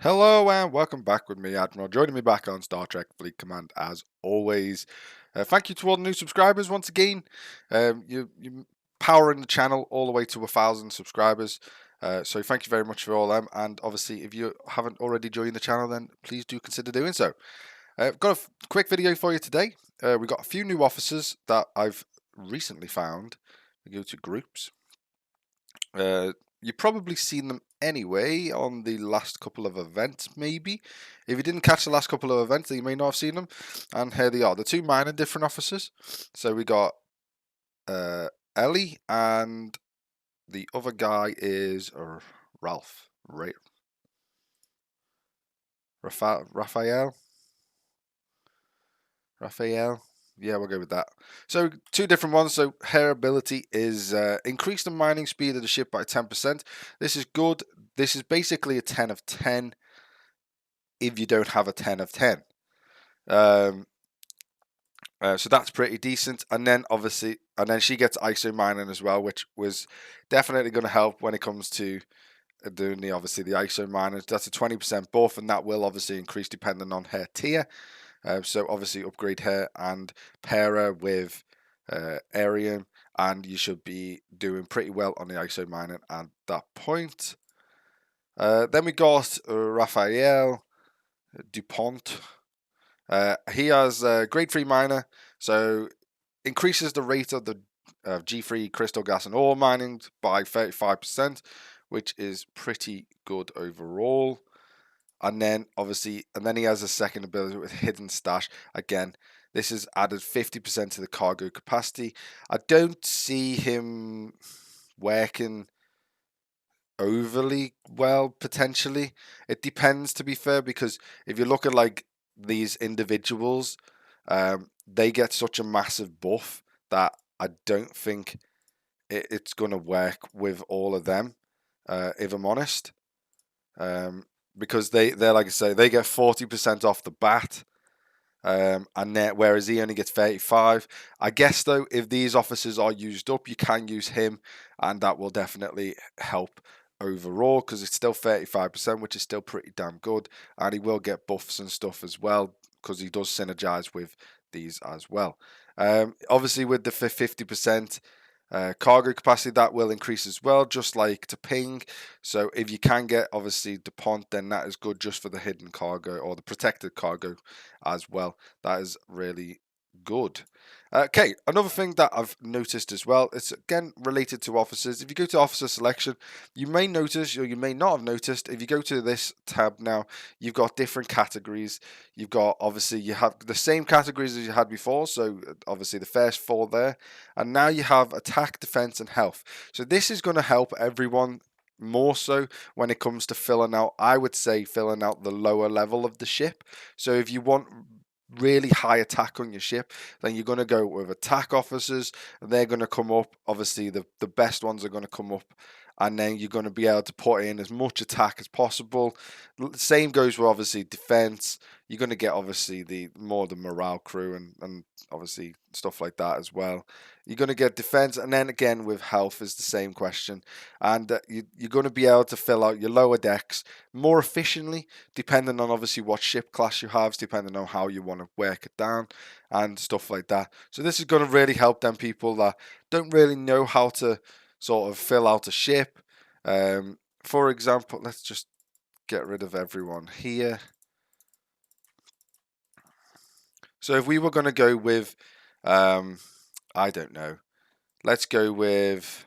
Hello and welcome back with me, Admiral. Joining me back on Star Trek Fleet Command as always. Thank you to all the new subscribers once again. You're powering the channel all the way to 1,000 subscribers. So thank you very much for all them. And obviously, if you haven't already joined the channel, then please do consider doing so. I've got a quick video for you today. We've got a few new officers that I've recently found. We go to groups. You've probably seen them anyway on the last couple of events, maybe. If you didn't catch the last couple of events, then you may not have seen them. And here they are, the two minor different officers. So we got Ellie, and the other guy is Ralph, right? Raphael? Yeah, we'll go with that. So two different ones. So her ability is increase the mining speed of the ship by 10%. This is good. This is basically a 10 of 10 if you don't have a 10 of 10. So that's pretty decent. And then obviously, and then she gets ISO mining as well, which was definitely going to help when it comes to doing the ISO miners. That's a 20% buff, and that will obviously increase depending on her tier. So obviously upgrade her and pair her with Arium, and you should be doing pretty well on the ISO mining at that point. Then we got Raphael DuPont. He has grade 3 miner, so increases the rate of the G3 crystal gas and ore mining by 35%, which is pretty good overall. And then obviously, he has a second ability with Hidden Stash. Again, this has added 50% to the cargo capacity. I don't see him working overly well, potentially. It depends, to be fair, because if you look at like these individuals, they get such a massive buff that I don't think it's going to work with all of them, if I'm honest. Because they're like I say, they get 40% off the bat, and then whereas he only gets 35. I guess though, if these officers are used up, you can use him, and that will definitely help overall because it's still 35%, which is still pretty damn good, and he will get buffs and stuff as well because he does synergize with these as well. Obviously, with the 50%. Cargo capacity, that will increase as well, just like to ping. So if you can get obviously DuPont, then that is good just for the hidden cargo or the protected cargo as well. That is really good. Okay, another thing that I've noticed as well, it's again related to officers. If you go to officer selection, you may notice, or you may not have noticed, if you go to this tab now, you've got different categories. You've got, obviously, you have the same categories as you had before, so obviously the first four there, and now you have attack, defense, and health. So this is going to help everyone more so when it comes to filling out, I would say, filling out the lower level of the ship. So if you want really high attack on your ship, then you're going to go with attack officers, and they're going to come up. Obviously, the best ones are going to come up, and then you're going to be able to put in as much attack as possible. Same goes with obviously defense. You're going to get obviously the morale crew and obviously stuff like that as well. You're going to get defense, and then again with health is the same question, and you're going to be able to fill out your lower decks more efficiently, depending on obviously what ship class you have, depending on how you want to work it down and stuff like that. So this is going to really help them people that don't really know how to sort of fill out a ship. For example, let's just get rid of everyone here. So if we were going to go with, I don't know, let's go with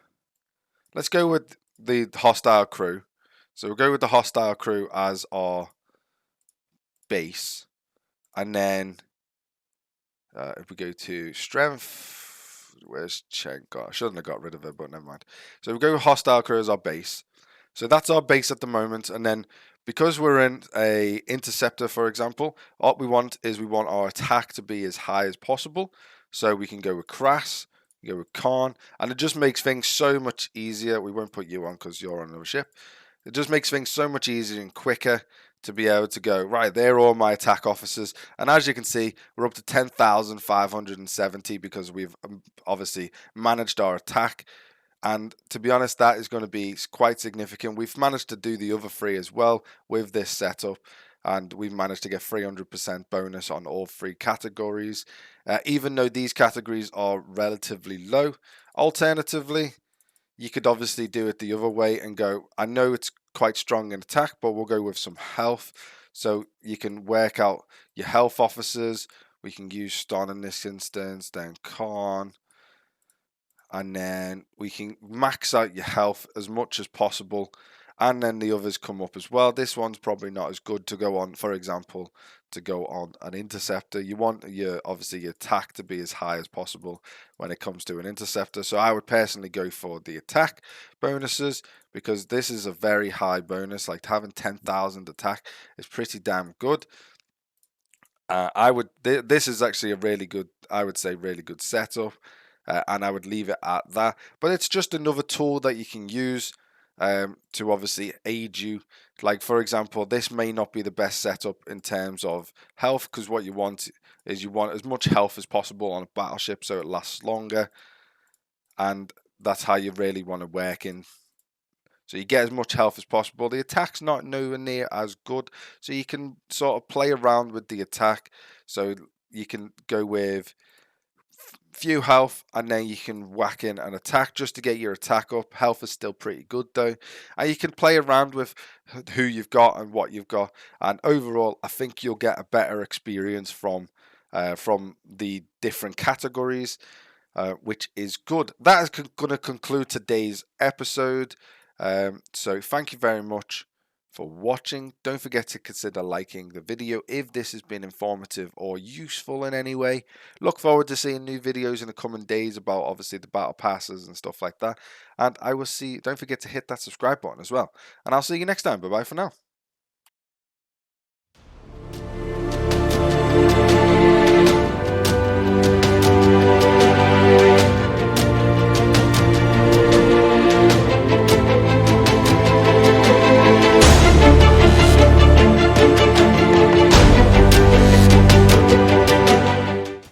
the hostile crew. So we'll go with the hostile crew as our base, and then if we go to strength, where's Chen got? I shouldn't have got rid of her, but never mind. So we go with hostile crew as our base. So that's our base at the moment, and then because we're in a interceptor, for example, what we want is we want our attack to be as high as possible. So we can go with Crass, go with Khan, and it just makes things so much easier. We won't put you on because you're on another ship. It just makes things so much easier and quicker to be able to go, right, they're all my attack officers. And as you can see, we're up to 10,570 because we've obviously managed our attack. And to be honest, that is going to be quite significant. We've managed to do the other three as well with this setup, and we've managed to get 300% bonus on all three categories, even though these categories are relatively low. Alternatively, you could obviously do it the other way and go, I know it's quite strong in attack, but we'll go with some health. So you can work out your health officers. We can use Ston in this instance, then Khan, and then we can max out your health as much as possible, and then the others come up as well. This one's probably not as good to go on, for example, to go on an interceptor. You want your obviously your attack to be as high as possible when it comes to an interceptor, so I would personally go for the attack bonuses, because this is a very high bonus. Like having 10,000 attack is pretty damn good. This is actually a really good, I would say, really good setup, and I would leave it at that. But it's just another tool that you can use to obviously aid you. Like for example, this may not be the best setup in terms of health, because what you want is you want as much health as possible on a battleship so it lasts longer, and that's how you really want to work in. So you get as much health as possible. The attack's not nowhere near as good, so you can sort of play around with the attack. So you can go with few health, and then you can whack in an attack just to get your attack up. Health is still pretty good though, and you can play around with who you've got and what you've got. And overall, I think you'll get a better experience from the different categories. Which is good. That is going to conclude today's episode. So thank you very much for watching. Don't forget to consider liking the video if this has been informative or useful in any way. Look forward to seeing new videos in the coming days about obviously the battle passes and stuff like that. And I will see. Don't forget to hit that subscribe button as well. And I'll see you next time. Bye bye for now.